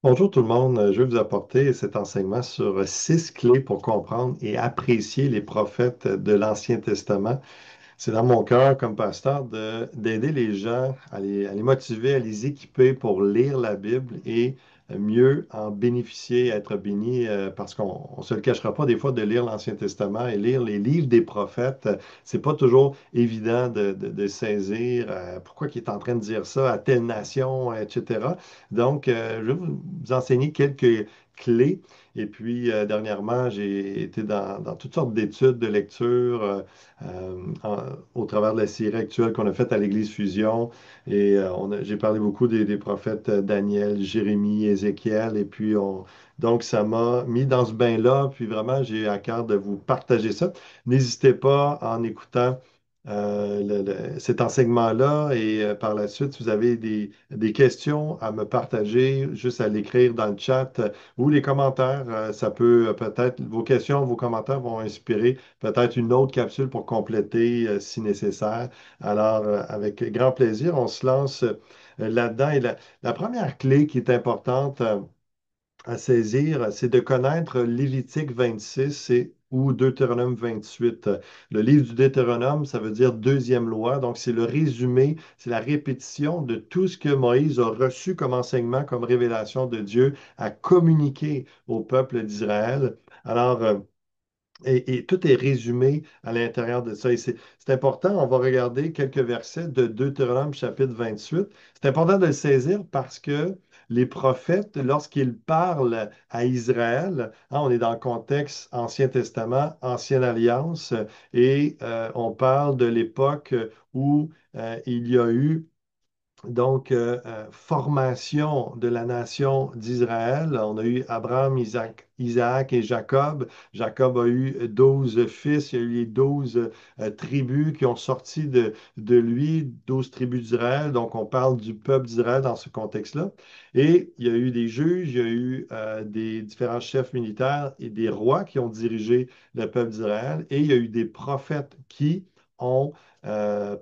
Bonjour tout le monde, je vais vous apporter cet enseignement sur 6 clés pour comprendre et apprécier les prophètes de l'Ancien Testament. C'est dans mon cœur comme pasteur d'aider les gens à les motiver, à les équiper pour lire la Bible et mieux en bénéficier, être bénis, parce qu'on ne se le cachera pas des fois de lire l'Ancien Testament et lire les livres des prophètes. C'est pas toujours évident de saisir pourquoi il est en train de dire ça à telle nation, etc. Donc, je vais vous enseigner quelques clés. Et puis, dernièrement, j'ai été dans toutes sortes d'études, de lectures. Au travers de la série actuelle qu'on a faite à l'Église Fusion. Et j'ai parlé beaucoup des prophètes Daniel, Jérémie, Ézéchiel. Et puis, donc, ça m'a mis dans ce bain-là. Puis vraiment, j'ai à cœur de vous partager ça. N'hésitez pas en écoutant cet enseignement-là. Et par la suite, si vous avez des questions à me partager, juste à l'écrire dans le chat ou les commentaires. Ça peut peut-être, vos questions, vos commentaires vont inspirer peut-être une autre capsule pour compléter si nécessaire. Alors, avec grand plaisir, on se lance là-dedans. Et la première clé qui est importante à saisir, c'est de connaître Lévitique 26 ou Deutéronome 28. Le livre du Deutéronome, ça veut dire deuxième loi. Donc, c'est le résumé, c'est la répétition de tout ce que Moïse a reçu comme enseignement, comme révélation de Dieu à communiquer au peuple d'Israël. Alors, et tout est résumé à l'intérieur de ça. Et c'est important, on va regarder quelques versets de Deutéronome chapitre 28. C'est important de le saisir parce que les prophètes, lorsqu'ils parlent à Israël, on est dans le contexte Ancien Testament, Ancienne Alliance, et on parle de l'époque où il y a eu donc, formation de la nation d'Israël. On a eu Abraham, Isaac et Jacob. Jacob a eu 12 fils. Il y a eu les 12 tribus qui ont sorti de lui, 12 tribus d'Israël. Donc, on parle du peuple d'Israël dans ce contexte-là. Et il y a eu des juges, il y a eu des différents chefs militaires et des rois qui ont dirigé le peuple d'Israël. Et il y a eu des prophètes qui ont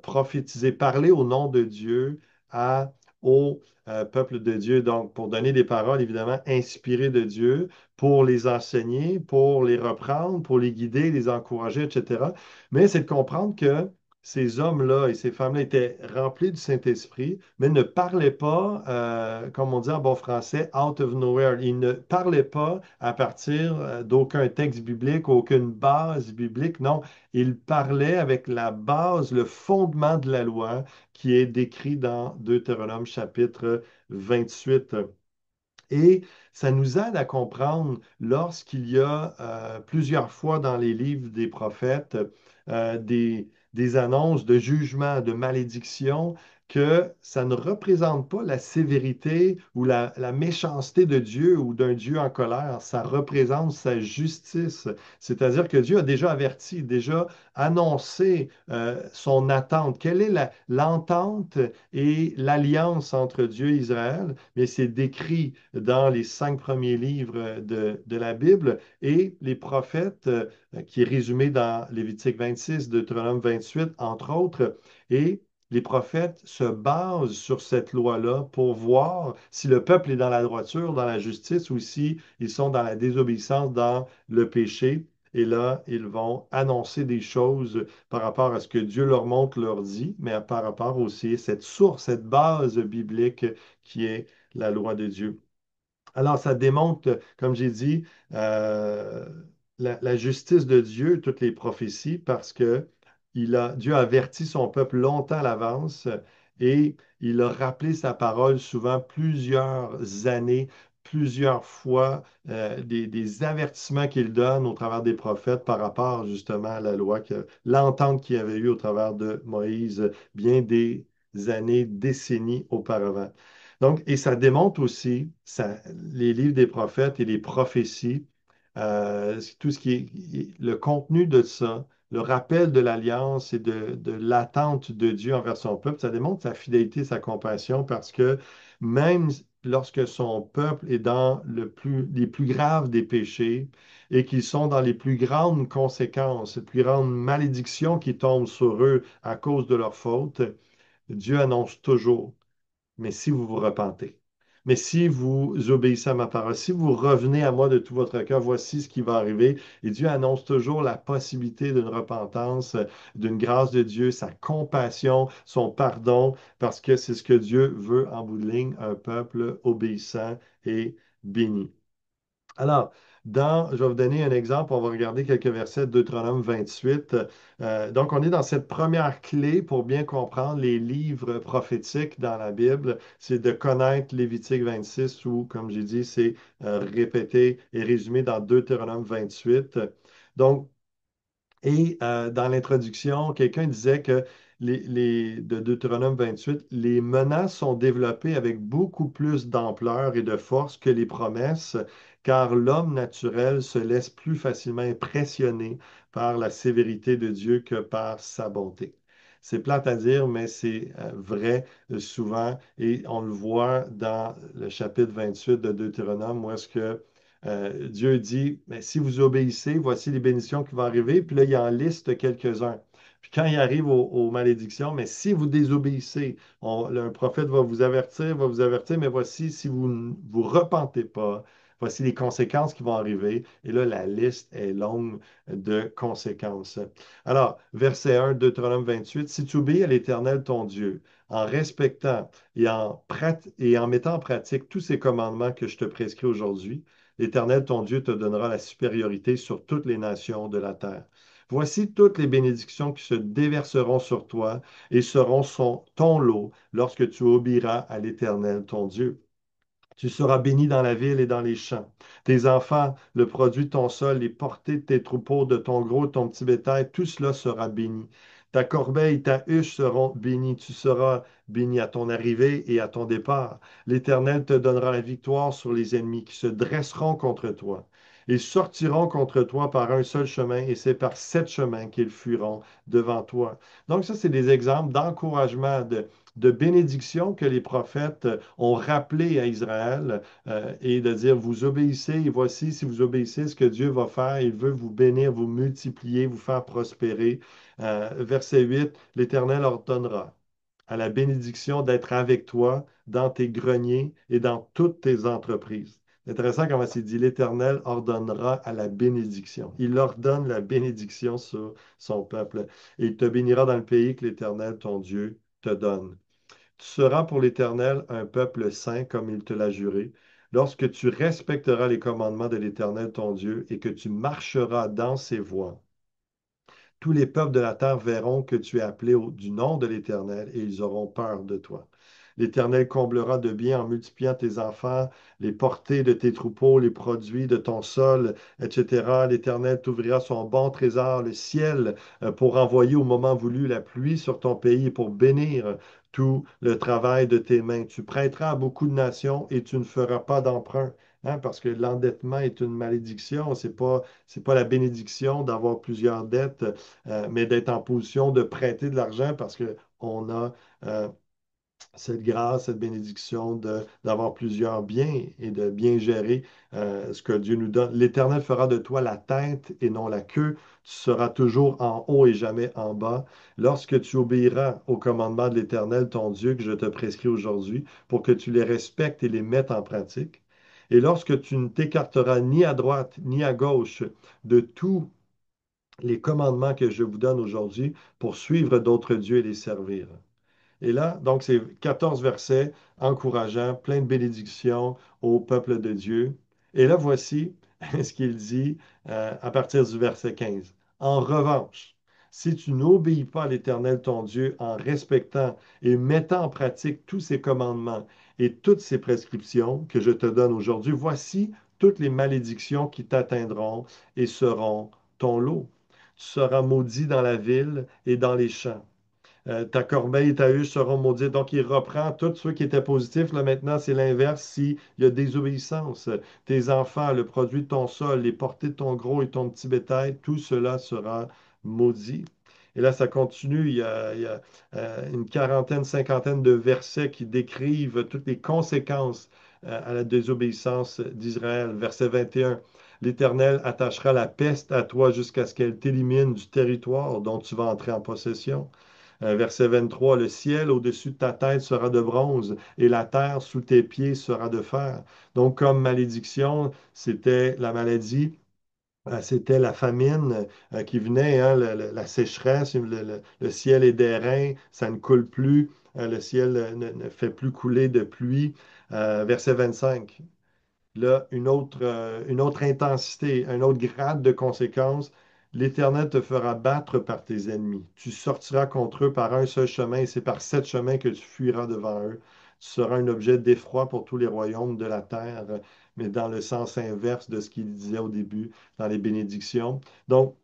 prophétisé, parlé au nom de Dieu au peuple de Dieu. Donc, pour donner des paroles, évidemment, inspirées de Dieu, pour les enseigner, pour les reprendre, pour les guider, les encourager, etc. Mais c'est de comprendre que ces hommes-là et ces femmes-là étaient remplis du Saint-Esprit, mais ne parlaient pas, comme on dit en bon français, out of nowhere. Ils ne parlaient pas à partir d'aucun texte biblique, aucune base biblique. Non, ils parlaient avec la base, le fondement de la loi qui est décrit dans Deutéronome chapitre 28. Et ça nous aide à comprendre lorsqu'il y a plusieurs fois dans les livres des prophètes des annonces de jugement, de malédiction, que ça ne représente pas la sévérité ou la méchanceté de Dieu ou d'un Dieu en colère, ça représente sa justice. C'est-à-dire que Dieu a déjà averti, déjà annoncé son attente. Quelle est l'entente et l'alliance entre Dieu et Israël? Mais c'est décrit dans les 5 premiers livres de la Bible et les prophètes, qui est résumé dans Lévitique 26, Deutéronome 28, entre autres. Et les prophètes se basent sur cette loi-là pour voir si le peuple est dans la droiture, dans la justice ou si ils sont dans la désobéissance, dans le péché. Et là, ils vont annoncer des choses par rapport à ce que Dieu leur montre, leur dit, mais par rapport aussi à cette source, cette base biblique qui est la loi de Dieu. Alors, ça démontre, comme j'ai dit, euh, la justice de Dieu, toutes les prophéties, parce que Dieu a averti son peuple longtemps à l'avance et il a rappelé sa parole souvent plusieurs années, plusieurs fois, des avertissements qu'il donne au travers des prophètes par rapport justement à la loi, l'entente qu'il y avait eu au travers de Moïse bien des années, décennies auparavant. Donc, et ça démontre aussi les livres des prophètes et les prophéties, tout ce qui est le contenu de ça, le rappel de l'alliance et de l'attente de Dieu envers son peuple, ça démontre sa fidélité, sa compassion, parce que même lorsque son peuple est dans les plus graves des péchés et qu'ils sont dans les plus grandes conséquences, les plus grandes malédictions qui tombent sur eux à cause de leur faute, Dieu annonce toujours mais si vous vous repentez. Mais si vous obéissez à ma parole, si vous revenez à moi de tout votre cœur, voici ce qui va arriver. Et Dieu annonce toujours la possibilité d'une repentance, d'une grâce de Dieu, sa compassion, son pardon, parce que c'est ce que Dieu veut en bout de ligne, un peuple obéissant et béni. Alors, je vais vous donner un exemple. On va regarder quelques versets de Deutéronome 28. Donc, on est dans cette première clé pour bien comprendre les livres prophétiques dans la Bible. C'est de connaître Lévitique 26 ou, comme j'ai dit, c'est répété et résumé dans Deutéronome 28. Donc, dans l'introduction, quelqu'un disait que de Deutéronome 28, les menaces sont développées avec beaucoup plus d'ampleur et de force que les promesses, car l'homme naturel se laisse plus facilement impressionner par la sévérité de Dieu que par sa bonté. C'est plate à dire, mais c'est vrai souvent, et on le voit dans le chapitre 28 de Deutéronome, où est-ce que Dieu dit, mais si vous obéissez, voici les bénédictions qui vont arriver. Puis là, il en liste quelques-uns. Puis quand il arrive aux malédictions, mais si vous désobéissez, un prophète va vous avertir, mais voici, si vous ne vous repentez pas, voici les conséquences qui vont arriver. Et là, la liste est longue de conséquences. Alors, verset 1, Deutéronome 28, si tu obéis à l'Éternel ton Dieu, en respectant et en mettant en pratique tous ces commandements que je te prescris aujourd'hui, l'Éternel, ton Dieu, te donnera la supériorité sur toutes les nations de la terre. Voici toutes les bénédictions qui se déverseront sur toi et seront ton lot lorsque tu obéiras à l'Éternel, ton Dieu. Tu seras béni dans la ville et dans les champs. Tes enfants, le produit de ton sol, les portées de tes troupeaux, de ton gros, de ton petit bétail, tout cela sera béni. Ta corbeille, ta huche seront bénies. Tu seras béni à ton arrivée et à ton départ. L'Éternel te donnera la victoire sur les ennemis qui se dresseront contre toi. Ils sortiront contre toi par un seul chemin, et c'est par sept chemins qu'ils fuiront devant toi. Donc, ça, c'est des exemples d'encouragement, de bénédiction que les prophètes ont rappelé à Israël et de dire, vous obéissez, et voici, si vous obéissez, ce que Dieu va faire, il veut vous bénir, vous multiplier, vous faire prospérer. Verset 8, l'Éternel ordonnera à la bénédiction d'être avec toi dans tes greniers et dans toutes tes entreprises. C'est intéressant comment c'est dit, l'Éternel ordonnera à la bénédiction. Il ordonne la bénédiction sur son peuple et il te bénira dans le pays que l'Éternel, ton Dieu, te donne. Tu seras pour l'Éternel un peuple saint comme il te l'a juré. Lorsque tu respecteras les commandements de l'Éternel ton Dieu et que tu marcheras dans ses voies, tous les peuples de la terre verront que tu es appelé du nom de l'Éternel et ils auront peur de toi. L'Éternel comblera de bien en multipliant tes enfants, les portées de tes troupeaux, les produits de ton sol, etc. L'Éternel t'ouvrira son bon trésor, le ciel, pour envoyer au moment voulu la pluie sur ton pays et pour bénir tout le travail de tes mains. Tu prêteras à beaucoup de nations et tu ne feras pas d'emprunt. Hein, parce que l'endettement est une malédiction, c'est pas la bénédiction d'avoir plusieurs dettes, mais d'être en position de prêter de l'argent parce qu'on a cette grâce, cette bénédiction d'avoir plusieurs biens et de bien gérer ce que Dieu nous donne. L'Éternel fera de toi la tête et non la queue. Tu seras toujours en haut et jamais en bas. Lorsque tu obéiras aux commandements de l'Éternel, ton Dieu, que je te prescris aujourd'hui, pour que tu les respectes et les mettes en pratique. Et lorsque tu ne t'écarteras ni à droite ni à gauche de tous les commandements que je vous donne aujourd'hui pour suivre d'autres dieux et les servir. Et là, donc, c'est 14 versets encourageants, plein de bénédictions au peuple de Dieu. Et là, voici ce qu'il dit à partir du verset 15. En revanche, si tu n'obéis pas à l'Éternel ton Dieu en respectant et mettant en pratique tous ses commandements et toutes ses prescriptions que je te donne aujourd'hui, voici toutes les malédictions qui t'atteindront et seront ton lot. Tu seras maudit dans la ville et dans les champs. Ta corbeille et ta huche seront maudites. Donc, il reprend tous ceux qui étaient positifs. Là, maintenant, c'est l'inverse. S'il y a désobéissance, tes enfants, le produit de ton sol, les portées de ton gros et ton petit bétail, tout cela sera maudit. Et là, ça continue. Il y a une quarantaine, cinquantaine de versets qui décrivent toutes les conséquences à la désobéissance d'Israël. Verset 21. L'Éternel attachera la peste à toi jusqu'à ce qu'elle t'élimine du territoire dont tu vas entrer en possession. Verset 23, le ciel au-dessus de ta tête sera de bronze et la terre sous tes pieds sera de fer. Donc, comme malédiction, c'était la maladie. C'était la famine qui venait, hein, la sécheresse, le ciel est d'airain, ça ne coule plus, le ciel ne fait plus couler de pluie. Verset 25. Là, une autre intensité, un autre grade de conséquence. L'Éternel te fera battre par tes ennemis. Tu sortiras contre eux par un seul chemin, et c'est par sept chemins que tu fuiras devant eux. Tu seras un objet d'effroi pour tous les royaumes de la terre, mais dans le sens inverse de ce qu'il disait au début dans les bénédictions. Donc,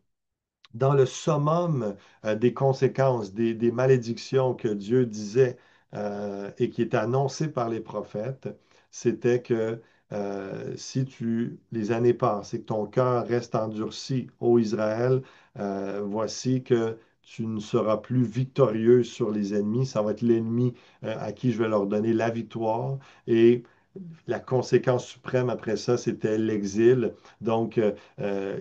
dans le summum des conséquences, des malédictions que Dieu disait et qui étaient annoncées par les prophètes, c'était que si les années passent et que ton cœur reste endurci, ô Israël, voici que tu ne seras plus victorieux sur les ennemis. Ça va être l'ennemi à qui je vais leur donner la victoire. Et la conséquence suprême après ça, c'était l'exil. Donc,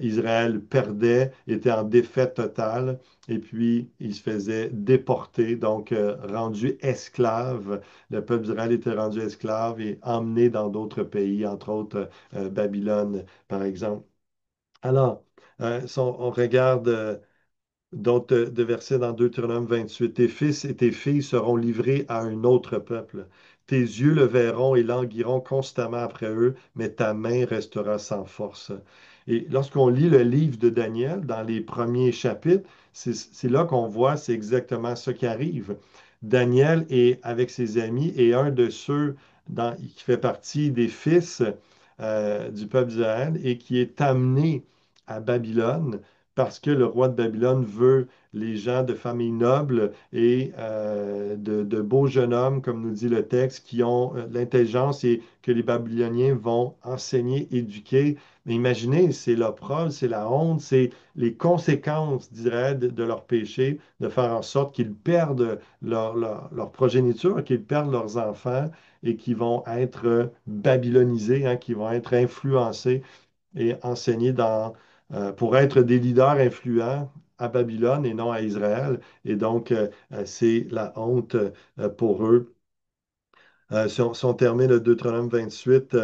Israël perdait, était en défaite totale, et puis il se faisait déporter, donc rendu esclave. Le peuple d'Israël était rendu esclave et emmené dans d'autres pays, entre autres Babylone, par exemple. Alors, si on regarde d'autres de versets dans Deutéronome 28. Tes fils et tes filles seront livrés à un autre peuple. Tes yeux le verront et languiront constamment après eux, mais ta main restera sans force. Et lorsqu'on lit le livre de Daniel, dans les premiers chapitres, c'est là qu'on voit, c'est exactement ce qui arrive. Daniel est avec ses amis et un de ceux qui fait partie des fils du peuple d'Israël et qui est amené à Babylone parce que le roi de Babylone veut les gens de famille noble et de beaux jeunes hommes, comme nous dit le texte, qui ont l'intelligence et que les Babyloniens vont enseigner, éduquer. Mais imaginez, c'est l'opprobre, c'est la honte, c'est les conséquences, dirais, de leur péché, de faire en sorte qu'ils perdent leur progéniture, qu'ils perdent leurs enfants et qui vont être babylonisés, hein, qui vont être influencés et enseignés pour être des leaders influents à Babylone et non à Israël. Et donc, c'est la honte pour eux. Si on termine le Deutéronome 28,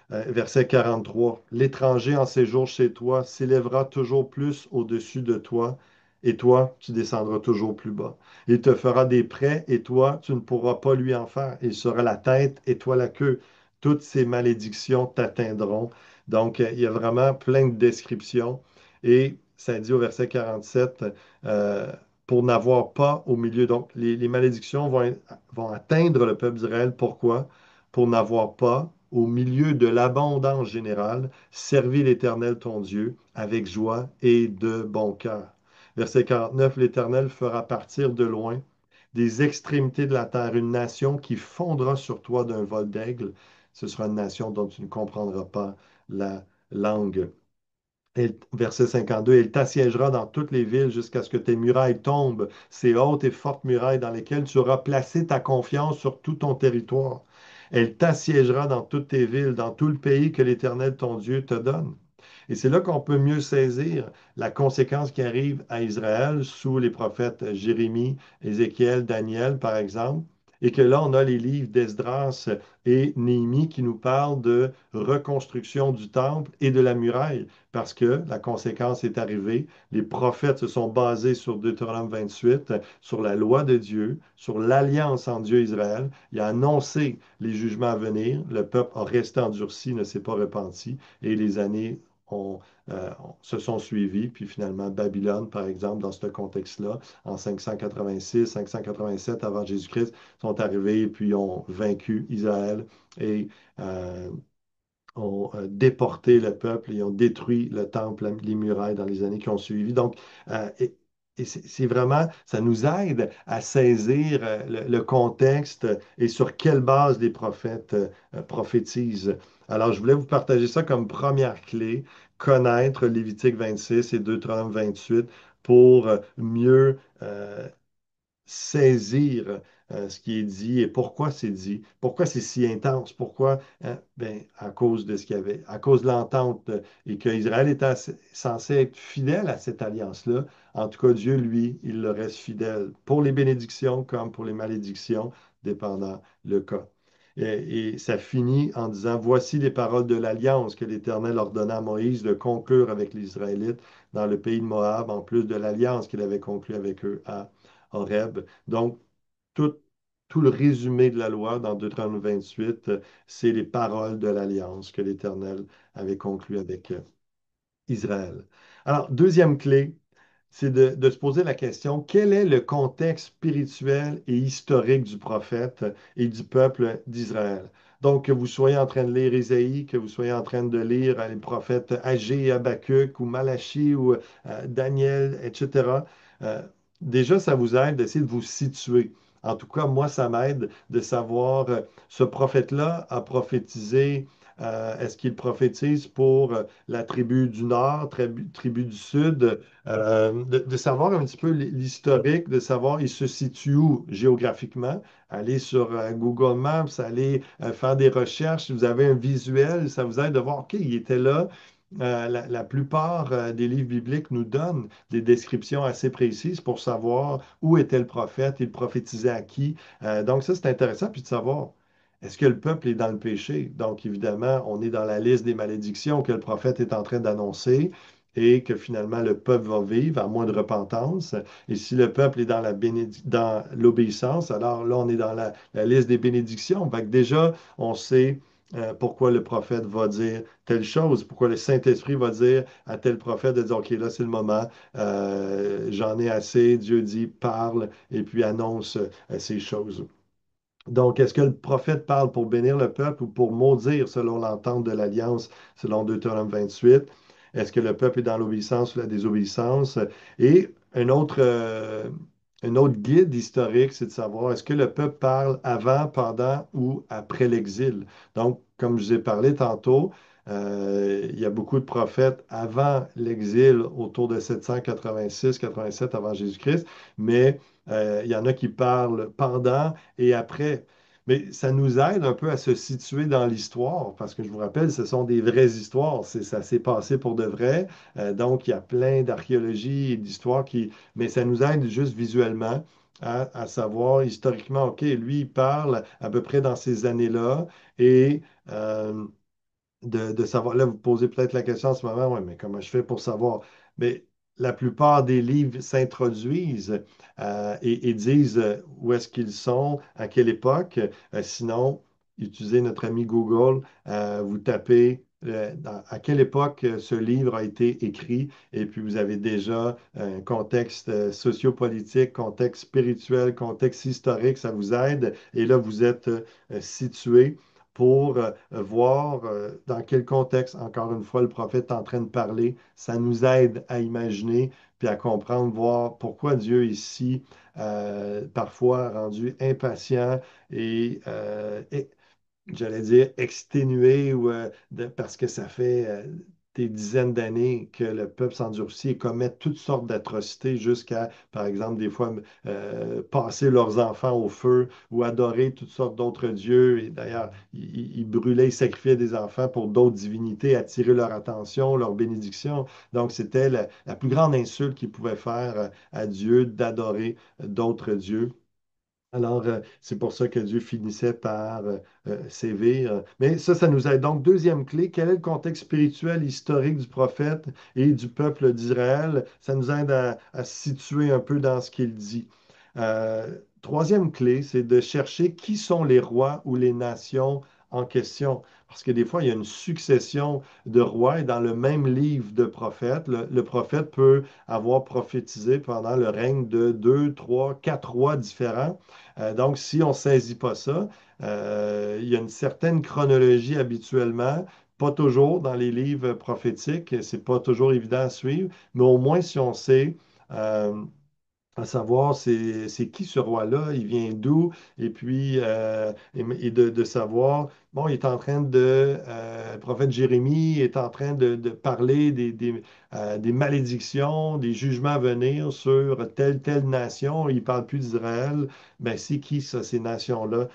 verset 43, l'étranger en séjour chez toi s'élèvera toujours plus au-dessus de toi, et toi, tu descendras toujours plus bas. Il te fera des prêts, et toi, tu ne pourras pas lui en faire. Il sera la tête, et toi la queue. Toutes ces malédictions t'atteindront. Donc, il y a vraiment plein de descriptions. Et ça dit au verset 47, euh, pour n'avoir pas au milieu. Donc, les malédictions vont atteindre le peuple d'Israël. Pourquoi? Pour n'avoir pas, au milieu de l'abondance générale, servi l'Éternel ton Dieu avec joie et de bon cœur. Verset 49, l'Éternel fera partir de loin des extrémités de la terre une nation qui fondra sur toi d'un vol d'aigle. Ce sera une nation dont tu ne comprendras pas la langue. Verset 52, il t'assiégera dans toutes les villes jusqu'à ce que tes murailles tombent, ces hautes et fortes murailles dans lesquelles tu auras placé ta confiance sur tout ton territoire. Elle t'assiégera dans toutes tes villes, dans tout le pays que l'Éternel ton Dieu te donne. Et c'est là qu'on peut mieux saisir la conséquence qui arrive à Israël sous les prophètes Jérémie, Ézéchiel, Daniel, par exemple. Et que là, on a les livres d'Esdras et Néhémie qui nous parlent de reconstruction du temple et de la muraille, parce que la conséquence est arrivée. Les prophètes se sont basés sur Deutéronome 28, sur la loi de Dieu, sur l'alliance en Dieu et Israël. Il a annoncé les jugements à venir. Le peuple a resté endurci, ne s'est pas repenti, et les années ont, se sont suivis. Puis finalement, Babylone, par exemple, dans ce contexte-là, en 586, 587 avant Jésus-Christ, sont arrivés et puis ont vaincu Israël et ont déporté le peuple et ont détruit le temple, les murailles dans les années qui ont suivi. Donc, et c'est vraiment, ça nous aide à saisir le contexte et sur quelle base les prophètes prophétisent. Alors, je voulais vous partager ça comme première clé, connaître Lévitique 26 et Deutéronome 28 pour mieux saisir ce qui est dit et pourquoi c'est dit. Pourquoi c'est si intense? Pourquoi? Hein? Ben, à cause de ce qu'il y avait, à cause de l'entente et qu'Israël était censé être fidèle à cette alliance-là. En tout cas, Dieu, lui, il le reste fidèle pour les bénédictions comme pour les malédictions, dépendant le cas. Et ça finit en disant, Voici les paroles de l'alliance que l'Éternel ordonna à Moïse de conclure avec les Israélites dans le pays de Moab, en plus de l'alliance qu'il avait conclue avec eux à Horeb. Donc, tout, tout le résumé de la loi dans Deutéronome 28, c'est les paroles de l'alliance que l'Éternel avait conclue avec Israël. Alors, deuxième clé, c'est de se poser la question, quel est le contexte spirituel et historique du prophète et du peuple d'Israël? Donc, que vous soyez en train de lire Ésaïe, que vous soyez en train de lire les prophètes Agé et Habakkuk ou Malachie ou Daniel, etc. euh, Déjà, ça vous aide d'essayer de vous situer. En tout cas, moi, ça m'aide de savoir, ce prophète-là a prophétisé, est-ce qu'il prophétise pour la tribu du Nord, tribu du Sud? De savoir un petit peu l'historique, de savoir il se situe où géographiquement. Aller sur Google Maps, aller faire des recherches. Si vous avez un visuel, ça vous aide de voir, OK, il était là. La plupart des livres bibliques nous donnent des descriptions assez précises pour savoir où était le prophète, il prophétisait à qui. Donc ça, c'est intéressant, puis de savoir, est-ce que le peuple est dans le péché? Donc évidemment, on est dans la liste des malédictions que le prophète est en train d'annoncer et que finalement le peuple va vivre à moins de repentance. Et si le peuple est dans dans l'obéissance, alors là, on est dans la liste des bénédictions. Fait que déjà, on sait pourquoi le prophète va dire telle chose, pourquoi le Saint-Esprit va dire à tel prophète de dire, OK, là, c'est le moment, j'en ai assez, Dieu dit, parle, et puis annonce ces choses. Donc, est-ce que le prophète parle pour bénir le peuple ou pour maudire selon l'entente de l'Alliance, selon Deutéronome 28? Est-ce que le peuple est dans l'obéissance ou la désobéissance? Et un autre guide historique, c'est de savoir est-ce que le peuple parle avant, pendant ou après l'exil? Donc, comme je vous ai parlé tantôt, il y a beaucoup de prophètes avant l'exil, autour de 786-87 avant Jésus-Christ, mais il y en a qui parlent pendant et après. Mais ça nous aide un peu à se situer dans l'histoire, parce que je vous rappelle, ce sont des vraies histoires. Ça s'est passé pour de vrai. Donc, il y a plein d'archéologie et d'histoires qui. Mais ça nous aide juste visuellement à savoir historiquement, OK, lui, il parle à peu près dans ces années-là. Et de savoir. Là, vous posez peut-être la question en ce moment, oui, mais comment je fais pour savoir? Mais la plupart des livres s'introduisent et disent où est-ce qu'ils sont, à quelle époque. Sinon, utilisez notre ami Google, vous tapez à quelle époque ce livre a été écrit, et puis vous avez déjà un contexte sociopolitique, contexte spirituel, contexte historique, ça vous aide, et là, vous êtes situé pour voir dans quel contexte, encore une fois, le prophète est en train de parler. Ça nous aide à imaginer puis à comprendre, voir pourquoi Dieu ici, parfois rendu impatient et j'allais dire exténué ou parce que ça fait des dizaines d'années que le peuple s'endurcit et commet toutes sortes d'atrocités jusqu'à, par exemple, des fois passer leurs enfants au feu ou adorer toutes sortes d'autres dieux. Et d'ailleurs, ils brûlaient, ils sacrifiaient des enfants pour d'autres divinités, attirer leur attention, leur bénédiction. Donc, c'était la plus grande insulte qu'ils pouvaient faire à Dieu d'adorer d'autres dieux. Alors, c'est pour ça que Dieu finissait par sévir. Mais ça nous aide. Donc, deuxième clé, quel est le contexte spirituel, historique du prophète et du peuple d'Israël? Ça nous aide à se situer un peu dans ce qu'il dit. Troisième clé, c'est de chercher qui sont les rois ou les nations en question. Parce que des fois, il y a une succession de rois et dans le même livre de prophètes, le prophète peut avoir prophétisé pendant le règne de deux, trois, quatre rois différents. Donc, si on ne saisit pas ça, il y a une certaine chronologie habituellement, pas toujours dans les livres prophétiques, c'est pas toujours évident à suivre, mais au moins si on sait, euh, à savoir c'est qui ce roi-là, il vient d'où, et puis et de savoir, bon, il est en train le prophète Jérémie est en train de parler des malédictions, des jugements à venir sur telle nation, il parle plus d'Israël, ben c'est qui ça, ces nations-là?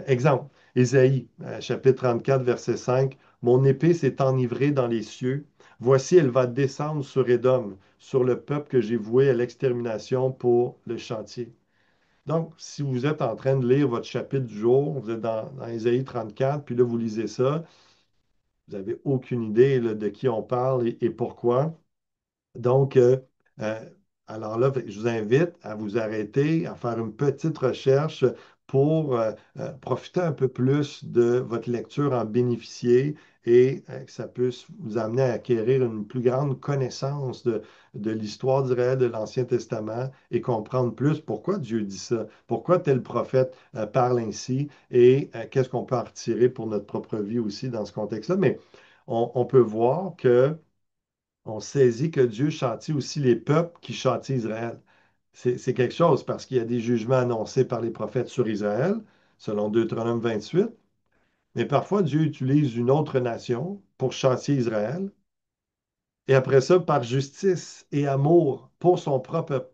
Exemple, Ésaïe, chapitre 34, verset 5, Mon épée s'est enivrée dans les cieux. Voici, elle va descendre sur Édom, sur le peuple que j'ai voué à l'extermination pour le chantier. Donc, si vous êtes en train de lire votre chapitre du jour, vous êtes dans Ésaïe 34, puis là, vous lisez ça, vous n'avez aucune idée là, de qui on parle et pourquoi. Donc, euh, alors là, je vous invite à vous arrêter, à faire une petite recherche pour profiter un peu plus de votre lecture, en bénéficier et que ça puisse vous amener à acquérir une plus grande connaissance de l'histoire d'Israël, de l'Ancien Testament et comprendre plus pourquoi Dieu dit ça, pourquoi tel prophète parle ainsi et qu'est-ce qu'on peut en retirer pour notre propre vie aussi dans ce contexte-là. Mais on peut voir que on saisit que Dieu châtie aussi les peuples qui châtient Israël. C'est quelque chose parce qu'il y a des jugements annoncés par les prophètes sur Israël, selon Deutéronome 28, mais parfois Dieu utilise une autre nation pour châtier Israël. Et après ça, par justice et amour pour son propre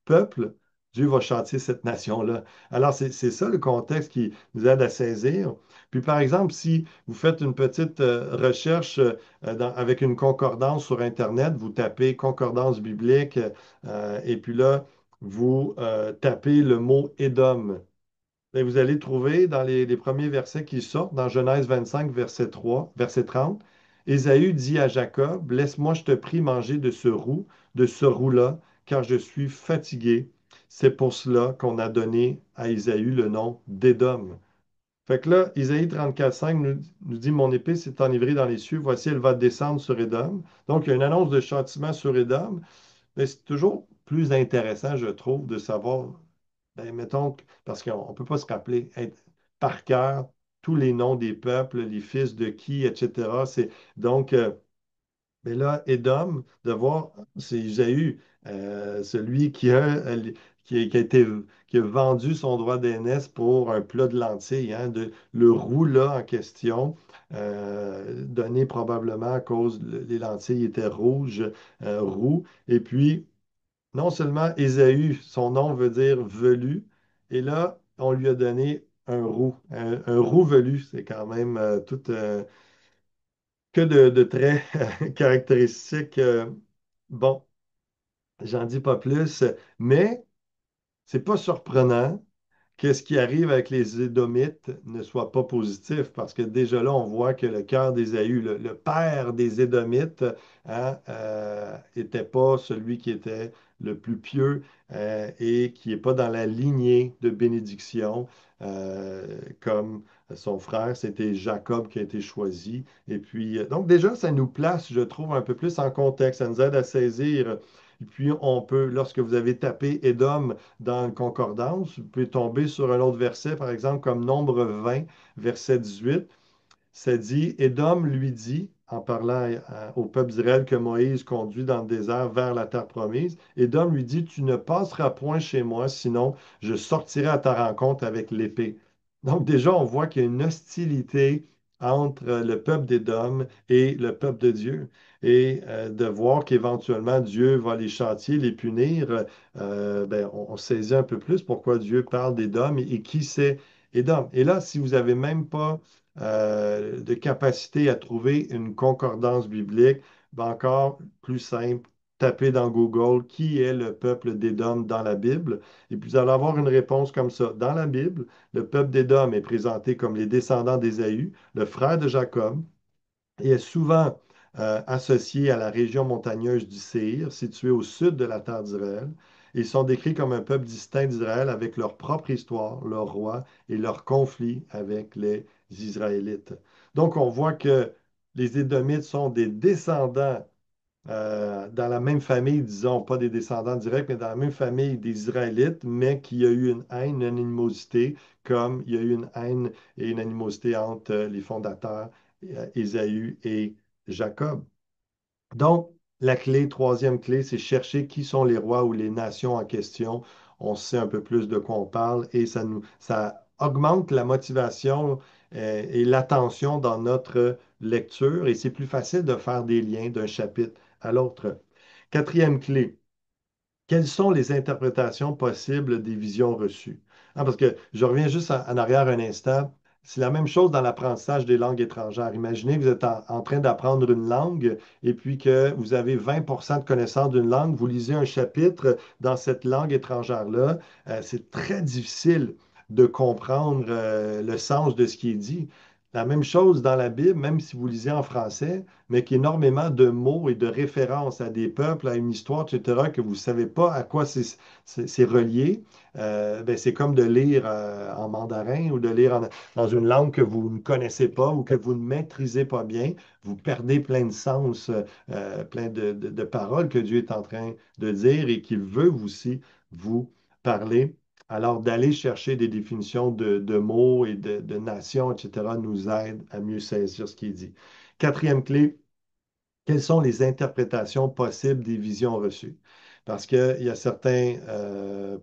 peuple, Dieu va châtier cette nation-là. Alors, c'est ça le contexte qui nous aide à saisir. Puis, par exemple, si vous faites une petite recherche avec une concordance sur Internet, vous tapez concordance biblique, et puis là, vous tapez le mot Édom. Et vous allez trouver dans les premiers versets qui sortent, dans Genèse 25, verset 3, verset 30, Ésaü dit à Jacob, Laisse-moi, je te prie, manger de ce roux-là, car je suis fatigué. C'est pour cela qu'on a donné à Ésaü le nom d'Édom. Fait que là, Isaïe 34, 5 nous dit, Mon épée s'est enivrée dans les cieux, voici, elle va descendre sur Édom. Donc, il y a une annonce de châtiment sur Édom, mais c'est toujours plus intéressant, je trouve, de savoir ben, mettons, parce qu'on ne peut pas se rappeler par cœur tous les noms des peuples, les fils de qui, etc. Donc, mais là, Édom, de voir, c'est Isaü, celui qui a été, qui a vendu son droit d'aînesse pour un plat de lentilles, hein, le roux là en question, donné probablement à cause les lentilles étaient rouges, roux, et puis non seulement Ésaü, son nom veut dire velu, et là, on lui a donné un roux, un roux velu. C'est quand même tout que de traits caractéristiques. Bon, j'en dis pas plus, mais c'est pas surprenant que ce qui arrive avec les Édomites ne soit pas positif, parce que déjà là, on voit que le cœur d'Ésaü, le père des Édomites, hein, était pas celui qui était le plus pieux et qui n'est pas dans la lignée de bénédiction, comme son frère, c'était Jacob qui a été choisi. Et puis, donc déjà, ça nous place, je trouve, un peu plus en contexte, ça nous aide à saisir. Et puis, on peut, lorsque vous avez tapé Édom, dans le concordance. Vous pouvez tomber sur un autre verset, par exemple, comme Nombre 20, verset 18. Ça dit, Édom lui dit, en parlant au peuple d'Israël que Moïse conduit dans le désert vers la terre promise, Édom lui dit, Tu ne passeras point chez moi, sinon je sortirai à ta rencontre avec l'épée. Donc déjà, on voit qu'il y a une hostilité entre le peuple d'Édom et le peuple de Dieu. Et de voir qu'éventuellement Dieu va les châtier, les punir, ben, on saisit un peu plus pourquoi Dieu parle d'Édom et qui c'est Édom. Et là, si vous n'avez même pas de capacité à trouver une concordance biblique, ben encore plus simple, tapez dans Google qui est le peuple d'Édom dans la Bible, et puis vous allez avoir une réponse comme ça. Dans la Bible, le peuple d'Édom est présenté comme les descendants d'Ésaü, le frère de Jacob, et est souvent associé à la région montagneuse du Séhir, située au sud de la terre d'Israël. Ils sont décrits comme un peuple distinct d'Israël avec leur propre histoire, leur roi et leur conflit avec les Israélites. Donc, on voit que les Édomites sont des descendants dans la même famille, disons, pas des descendants directs, mais dans la même famille des Israélites, mais qui a eu une haine, une animosité, comme il y a eu une haine et une animosité entre les fondateurs, Ésaü et Jacob. Donc, La clé, troisième clé, c'est chercher qui sont les rois ou les nations en question. On sait un peu plus de quoi on parle et ça augmente la motivation et l'attention dans notre lecture et c'est plus facile de faire des liens d'un chapitre à l'autre. Quatrième clé, quelles sont les interprétations possibles des visions reçues? Parce que je reviens juste en arrière un instant. C'est la même chose dans l'apprentissage des langues étrangères. Imaginez que vous êtes en train d'apprendre une langue et puis que vous avez 20% de connaissance d'une langue, vous lisez un chapitre dans cette langue étrangère-là. C'est très difficile de comprendre le sens de ce qui est dit. La même chose dans la Bible, même si vous lisez en français, mais qu'énormément de mots et de références à des peuples, à une histoire, etc., que vous ne savez pas à quoi c'est relié, ben, c'est comme de lire en mandarin ou de lire dans une langue que vous ne connaissez pas ou que vous ne maîtrisez pas bien. Vous perdez plein de sens, plein de paroles que Dieu est en train de dire et qu'il veut aussi vous parler. Alors, d'aller chercher des définitions de mots et de nations, etc., nous aide à mieux saisir ce qui est dit. Quatrième clé, quelles sont les interprétations possibles des visions reçues? Parce qu'il y a certains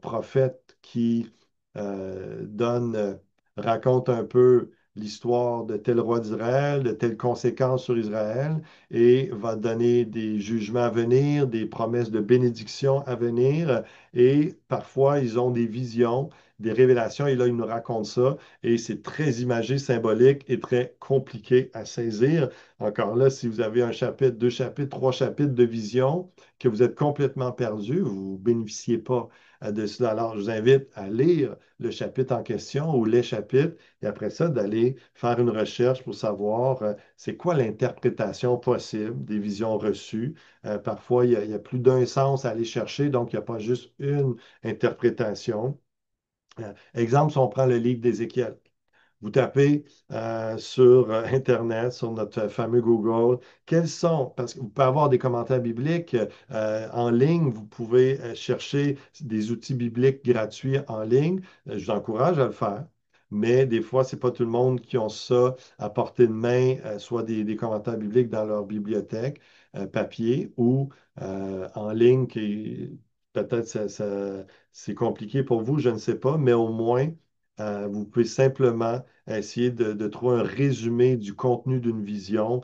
prophètes qui racontent un peu l'histoire de tel roi d'Israël, de telles conséquences sur Israël, et va donner des jugements à venir, des promesses de bénédiction à venir, et parfois ils ont des visions, des révélations, et là ils nous racontent ça, et c'est très imagé, symbolique et très compliqué à saisir. Encore là, si vous avez un chapitre, deux chapitres, trois chapitres de vision, que vous êtes complètement perdu, vous ne bénéficiez pas de cela. Alors, je vous invite à lire le chapitre en question ou les chapitres et après ça, d'aller faire une recherche pour savoir c'est quoi l'interprétation possible des visions reçues. Parfois, il y a plus d'un sens à aller chercher, donc il n'y a pas juste une interprétation. Exemple, si on prend le livre d'Ézéchiel. Vous tapez sur Internet, sur notre fameux Google, quels sont, parce que vous pouvez avoir des commentaires bibliques en ligne, vous pouvez chercher des outils bibliques gratuits en ligne. Je vous encourage à le faire. Mais des fois, ce n'est pas tout le monde qui ont ça à portée de main, soit des commentaires bibliques dans leur bibliothèque papier ou en ligne, qui peut-être c'est compliqué pour vous, je ne sais pas, mais au moins, vous pouvez simplement essayer de trouver un résumé du contenu d'une vision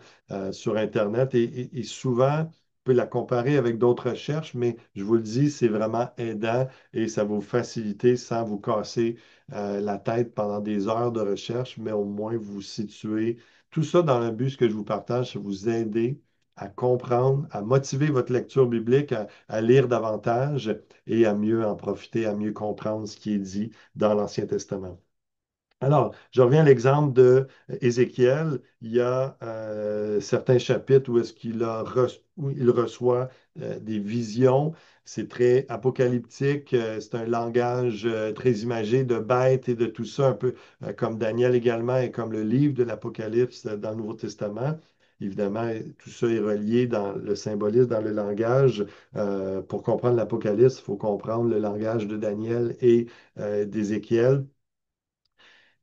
sur Internet et souvent, vous pouvez la comparer avec d'autres recherches, mais je vous le dis, c'est vraiment aidant et ça va vous faciliter sans vous casser la tête pendant des heures de recherche, mais au moins vous situez. Tout ça dans le but, ce que je vous partage, c'est vous aider à comprendre, à motiver votre lecture biblique, à lire davantage et à mieux en profiter, à mieux comprendre ce qui est dit dans l'Ancien Testament. Alors, je reviens à l'exemple de Ézéchiel. Il y a certains chapitres où est-ce où il reçoit des visions. C'est très apocalyptique. C'est un langage très imagé de bêtes et de tout ça, un peu comme Daniel également et comme le livre de l'Apocalypse dans le Nouveau Testament. Évidemment, tout ça est relié dans le symbolisme, dans le langage. Pour comprendre l'Apocalypse, il faut comprendre le langage de Daniel et d'Ézéchiel.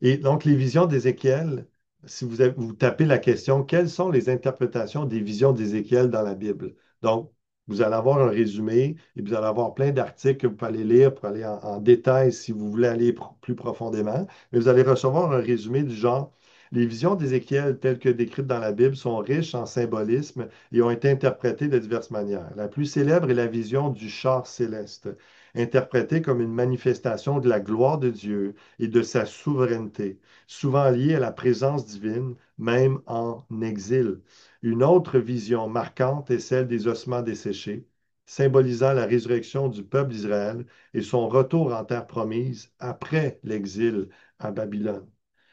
Et donc, les visions d'Ézéchiel, si vous tapez la question, quelles sont les interprétations des visions d'Ézéchiel dans la Bible? Donc, vous allez avoir un résumé et vous allez avoir plein d'articles que vous pouvez aller lire pour aller en détail si vous voulez aller plus profondément. Mais vous allez recevoir un résumé du genre, les visions d'Ézéchiel telles que décrites dans la Bible sont riches en symbolisme et ont été interprétées de diverses manières. La plus célèbre est la vision du char céleste, interprétée comme une manifestation de la gloire de Dieu et de sa souveraineté, souvent liée à la présence divine, même en exil. Une autre vision marquante est celle des ossements desséchés, symbolisant la résurrection du peuple d'Israël et son retour en terre promise après l'exil à Babylone.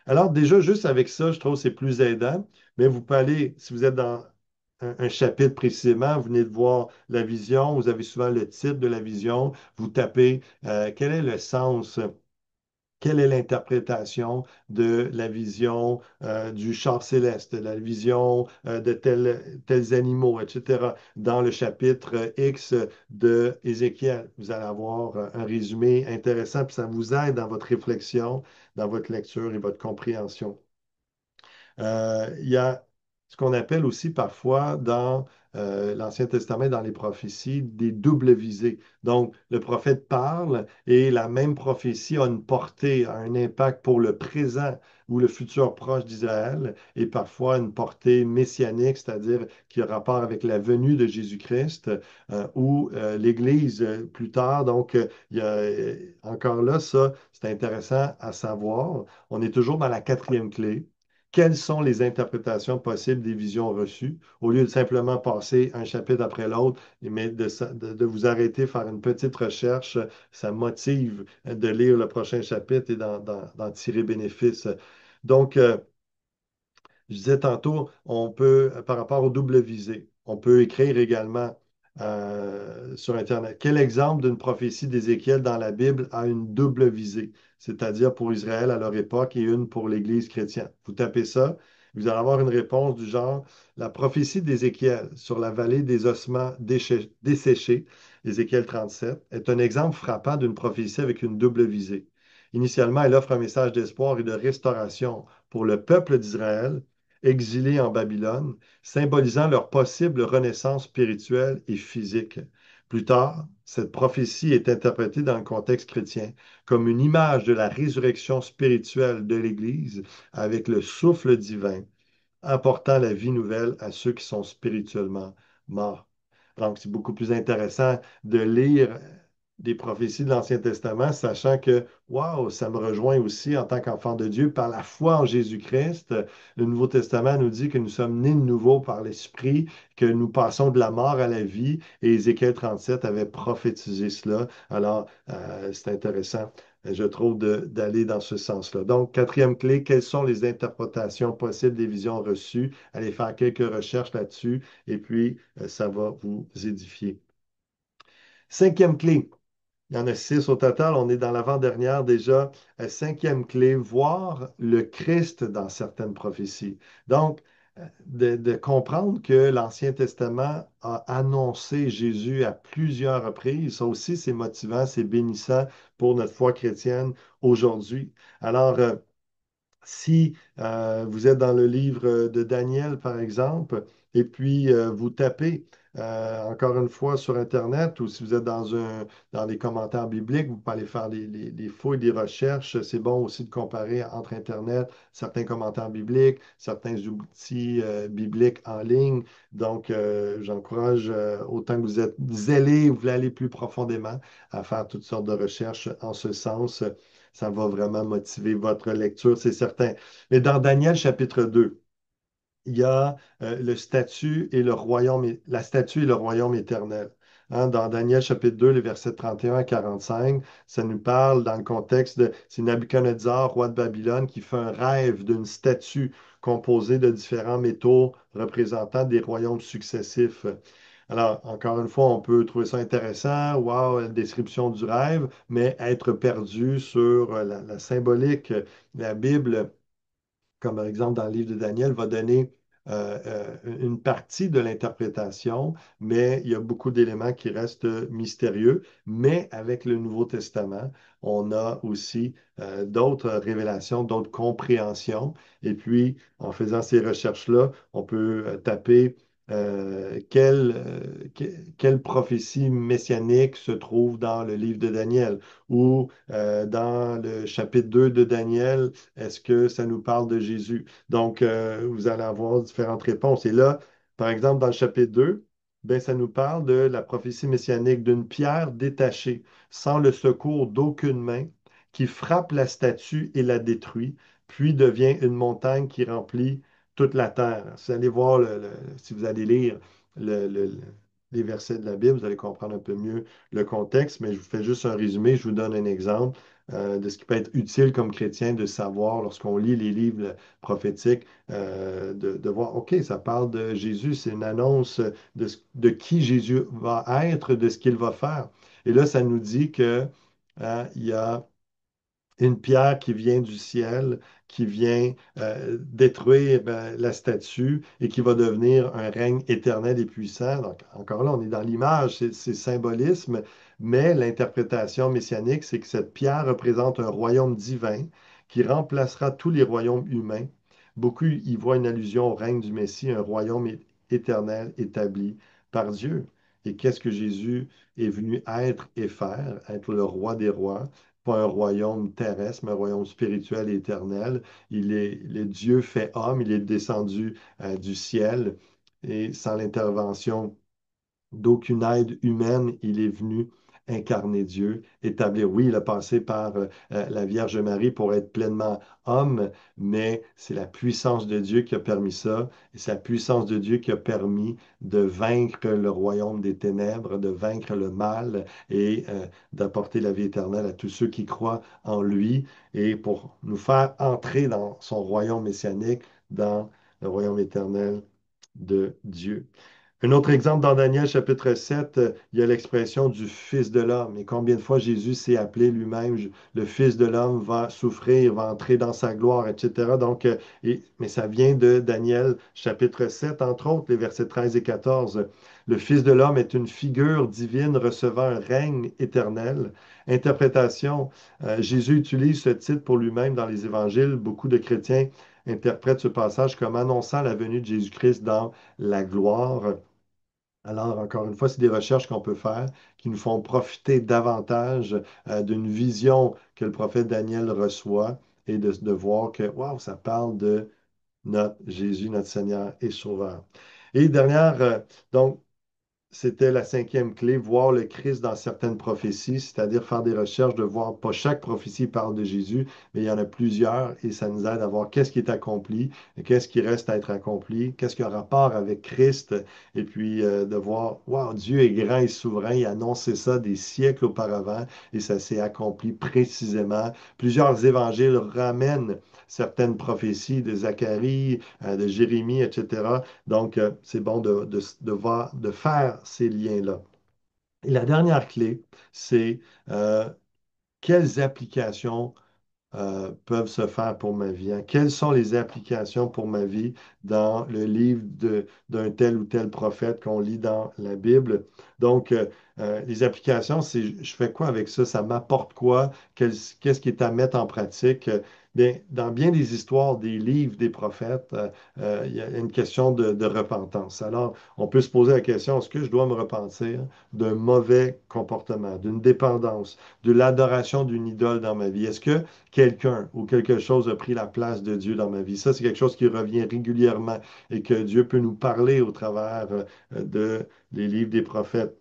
Alors déjà, juste avec ça, je trouve que c'est plus aidant, mais vous pouvez aller, si vous êtes dans un chapitre précisément, vous venez de voir la vision, vous avez souvent le titre de la vision, vous tapez quel est le sens quelle est l'interprétation de la vision du char céleste, de la vision de tels animaux, etc. Dans le chapitre X de Ézéchiel, vous allez avoir un résumé intéressant, puis ça vous aide dans votre réflexion, dans votre lecture et votre compréhension. Il y a ce qu'on appelle aussi parfois dans l'Ancien Testament, dans les prophéties, des doubles visées. Donc, le prophète parle et la même prophétie a une portée, a un impact pour le présent ou le futur proche d'Israël et parfois une portée messianique, c'est-à-dire qui a rapport avec la venue de Jésus-Christ ou l'Église plus tard. Donc, il y a encore là, ça, c'est intéressant à savoir. On est toujours dans la quatrième clé. Quelles sont les interprétations possibles des visions reçues, au lieu de simplement passer un chapitre après l'autre, mais de vous arrêter, faire une petite recherche, ça motive de lire le prochain chapitre et d'en tirer bénéfice. Donc, je disais tantôt, on peut, par rapport aux doubles visées, on peut écrire également sur Internet. Quel exemple d'une prophétie d'Ézéchiel dans la Bible a une double visée, c'est-à-dire pour Israël à leur époque et une pour l'Église chrétienne? Vous tapez ça, vous allez avoir une réponse du genre, la prophétie d'Ézéchiel sur la vallée des ossements desséchés, Ézéchiel 37, est un exemple frappant d'une prophétie avec une double visée. Initialement, elle offre un message d'espoir et de restauration pour le peuple d'Israël exilés en Babylone, symbolisant leur possible renaissance spirituelle et physique. Plus tard, cette prophétie est interprétée dans le contexte chrétien comme une image de la résurrection spirituelle de l'Église avec le souffle divin, apportant la vie nouvelle à ceux qui sont spirituellement morts. Donc, c'est beaucoup plus intéressant de lire des prophéties de l'Ancien Testament, sachant que, waouh, ça me rejoint aussi en tant qu'enfant de Dieu par la foi en Jésus-Christ. Le Nouveau Testament nous dit que nous sommes nés de nouveau par l'Esprit, que nous passons de la mort à la vie, et Ézéchiel 37 avait prophétisé cela. Alors, c'est intéressant, je trouve, d'aller dans ce sens-là. Donc, quatrième clé, quelles sont les interprétations possibles des visions reçues? Allez faire quelques recherches là-dessus, et puis ça va vous édifier. Cinquième clé, il y en a six au total. On est dans l'avant-dernière déjà. Cinquième clé, voir le Christ dans certaines prophéties. Donc, de comprendre que l'Ancien Testament a annoncé Jésus à plusieurs reprises. Ça aussi, c'est motivant, c'est bénissant pour notre foi chrétienne aujourd'hui. Alors, si vous êtes dans le livre de Daniel, par exemple, et puis vous tapez encore une fois sur Internet, ou si vous êtes dans les commentaires bibliques, vous pouvez aller faire les fouilles, des recherches. C'est bon aussi de comparer entre Internet, certains commentaires bibliques, certains outils bibliques en ligne. Donc, j'encourage, autant que vous êtes zélé, vous voulez aller plus profondément, à faire toutes sortes de recherches en ce sens. Ça va vraiment motiver votre lecture, c'est certain. Mais dans Daniel chapitre 2, il y a le statut et le royaume, la statue et le royaume éternel. Hein, dans Daniel chapitre 2, les versets 31 à 45, ça nous parle dans le contexte de, c'est Nabuchodonosor, roi de Babylone, qui fait un rêve d'une statue composée de différents métaux représentant des royaumes successifs. Alors, encore une fois, on peut trouver ça intéressant, wow, la description du rêve, mais être perdu sur la symbolique, la Bible comme par exemple dans le livre de Daniel, va donner une partie de l'interprétation, mais il y a beaucoup d'éléments qui restent mystérieux. Mais avec le Nouveau Testament, on a aussi d'autres révélations, d'autres compréhensions. Et puis, en faisant ces recherches-là, on peut taper quelle prophétie messianique se trouve dans le livre de Daniel ou dans le chapitre 2 de Daniel, est-ce que ça nous parle de Jésus? Donc, vous allez avoir différentes réponses. Et là, par exemple, dans le chapitre 2, ben, ça nous parle de la prophétie messianique d'une pierre détachée, sans le secours d'aucune main, qui frappe la statue et la détruit, puis devient une montagne qui remplit toute la terre. Si vous allez voir, si vous allez lire le- le- le- les versets de la Bible, vous allez comprendre un peu mieux le contexte, mais je vous fais juste un résumé, je vous donne un exemple de ce qui peut être utile comme chrétien de savoir lorsqu'on lit les livres prophétiques, de voir, OK, ça parle de Jésus, c'est une annonce de qui Jésus va être, de ce qu'il va faire. Et là, ça nous dit que il y a une pierre qui vient du ciel, qui vient détruire la statue et qui va devenir un règne éternel et puissant. Donc, encore là, on est dans l'image, c'est symbolisme, mais l'interprétation messianique, c'est que cette pierre représente un royaume divin qui remplacera tous les royaumes humains. Beaucoup y voient une allusion au règne du Messie, un royaume éternel établi par Dieu. Et qu'est-ce que Jésus est venu être et faire? Être le roi des rois, pas un royaume terrestre, mais un royaume spirituel et éternel. Il est le Dieu fait homme, il est descendu du ciel et sans l'intervention d'aucune aide humaine, il est venu incarner Dieu, établir. Oui, il a passé par la Vierge Marie pour être pleinement homme, mais c'est la puissance de Dieu qui a permis ça, et c'est la puissance de Dieu qui a permis de vaincre le royaume des ténèbres, de vaincre le mal et d'apporter la vie éternelle à tous ceux qui croient en lui, et pour nous faire entrer dans son royaume messianique, dans le royaume éternel de Dieu. Un autre exemple dans Daniel chapitre 7, il y a l'expression du Fils de l'homme. Et combien de fois Jésus s'est appelé lui-même, le Fils de l'homme va souffrir, va entrer dans sa gloire, etc. Donc, mais ça vient de Daniel chapitre 7, entre autres, les versets 13 et 14. Le Fils de l'homme est une figure divine recevant un règne éternel. Interprétation, Jésus utilise ce titre pour lui-même dans les évangiles. Beaucoup de chrétiens interprètent ce passage comme annonçant la venue de Jésus-Christ dans la gloire. Alors, encore une fois, c'est des recherches qu'on peut faire qui nous font profiter davantage d'une vision que le prophète Daniel reçoit et de voir que, waouh, ça parle de notre Jésus, notre Seigneur et Sauveur. Et dernière, donc, c'était la cinquième clé, voir le Christ dans certaines prophéties, c'est-à-dire faire des recherches, de voir, pas chaque prophétie parle de Jésus, mais il y en a plusieurs et ça nous aide à voir qu'est-ce qui est accompli, qu'est-ce qui reste à être accompli, qu'est-ce qui a rapport avec Christ, et puis de voir, wow, Dieu est grand et souverain, il a annoncé ça des siècles auparavant et ça s'est accompli précisément. Plusieurs évangiles ramènent certaines prophéties de Zacharie, de Jérémie, etc. Donc, c'est bon de faire ces liens-là. Et la dernière clé, c'est quelles applications peuvent se faire pour ma vie, hein? Quelles sont les applications pour ma vie dans le livre d'un tel ou tel prophète qu'on lit dans la Bible? Donc, les applications, c'est je fais quoi avec ça? Ça m'apporte quoi? Qu'est-ce qui est à mettre en pratique? Bien, dans bien des histoires, des livres des prophètes, il y a une question de repentance. Alors, on peut se poser la question, est-ce que je dois me repentir d'un mauvais comportement, d'une dépendance, de l'adoration d'une idole dans ma vie? Est-ce que quelqu'un ou quelque chose a pris la place de Dieu dans ma vie? Ça, c'est quelque chose qui revient régulièrement et que Dieu peut nous parler au travers de les livres des prophètes.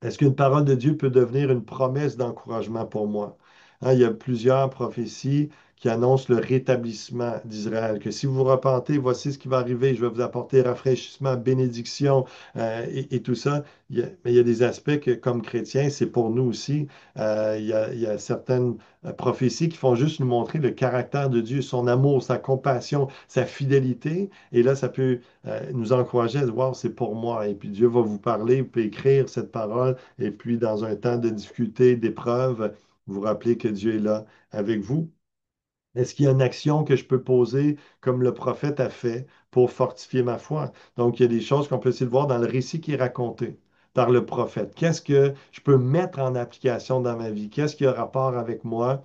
Est-ce qu'une parole de Dieu peut devenir une promesse d'encouragement pour moi? Hein, il y a plusieurs prophéties qui annoncent le rétablissement d'Israël, que si vous vous repentez, voici ce qui va arriver, je vais vous apporter rafraîchissement, bénédiction et tout ça. Mais il y a des aspects que, comme chrétiens, c'est pour nous aussi. Il y a certaines prophéties qui font juste nous montrer le caractère de Dieu, son amour, sa compassion, sa fidélité. Et là, ça peut nous encourager à dire, wow, c'est pour moi. Et puis Dieu va vous parler, vous pouvez écrire cette parole. Et puis, dans un temps de difficulté, d'épreuve, vous rappelez que Dieu est là avec vous. Est-ce qu'il y a une action que je peux poser comme le prophète a fait pour fortifier ma foi? Donc, il y a des choses qu'on peut essayer de voir dans le récit qui est raconté par le prophète. Qu'est-ce que je peux mettre en application dans ma vie? Qu'est-ce qui a rapport avec moi?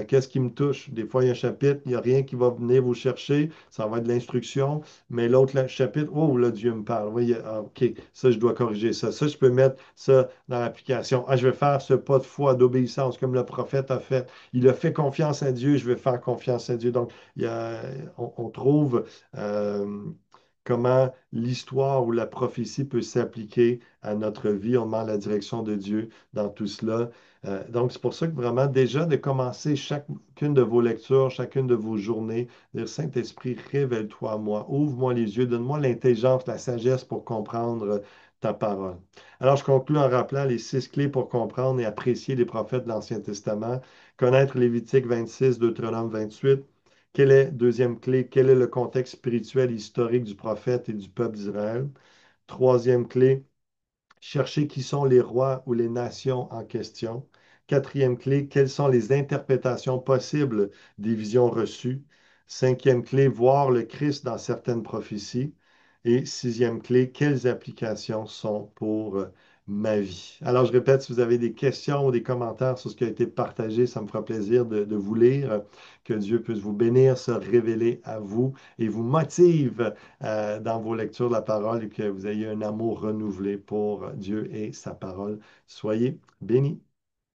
Qu'est-ce qui me touche? Des fois, il y a un chapitre, il n'y a rien qui va venir vous chercher, ça va être de l'instruction, mais l'autre chapitre, oh là, Dieu me parle. Oui, OK, ça, je dois corriger ça. Ça, je peux mettre ça dans l'application. Ah, je vais faire ce pas de foi, d'obéissance, comme le prophète a fait. Il a fait confiance à Dieu, je vais faire confiance à Dieu. Donc, on trouve comment l'histoire ou la prophétie peut s'appliquer à notre vie. On demande la direction de Dieu dans tout cela. Donc, c'est pour ça que vraiment, déjà, de commencer chacune de vos lectures, chacune de vos journées, dire Saint-Esprit, révèle-toi à moi, ouvre-moi les yeux, donne-moi l'intelligence, la sagesse pour comprendre ta parole. Alors, je conclue en rappelant les 6 clés pour comprendre et apprécier les prophètes de l'Ancien Testament. Connaître Lévitique 26, Deutéronome 28. Quelle est, deuxième clé, quel est le contexte spirituel et historique du prophète et du peuple d'Israël? Troisième clé, chercher qui sont les rois ou les nations en question. Quatrième clé, quelles sont les interprétations possibles des visions reçues. Cinquième clé, voir le Christ dans certaines prophéties. Et sixième clé, quelles applications sont pour ma vie. Alors, je répète, si vous avez des questions ou des commentaires sur ce qui a été partagé, ça me fera plaisir de vous lire. Que Dieu puisse vous bénir, se révéler à vous et vous motive dans vos lectures de la parole et que vous ayez un amour renouvelé pour Dieu et sa parole. Soyez bénis.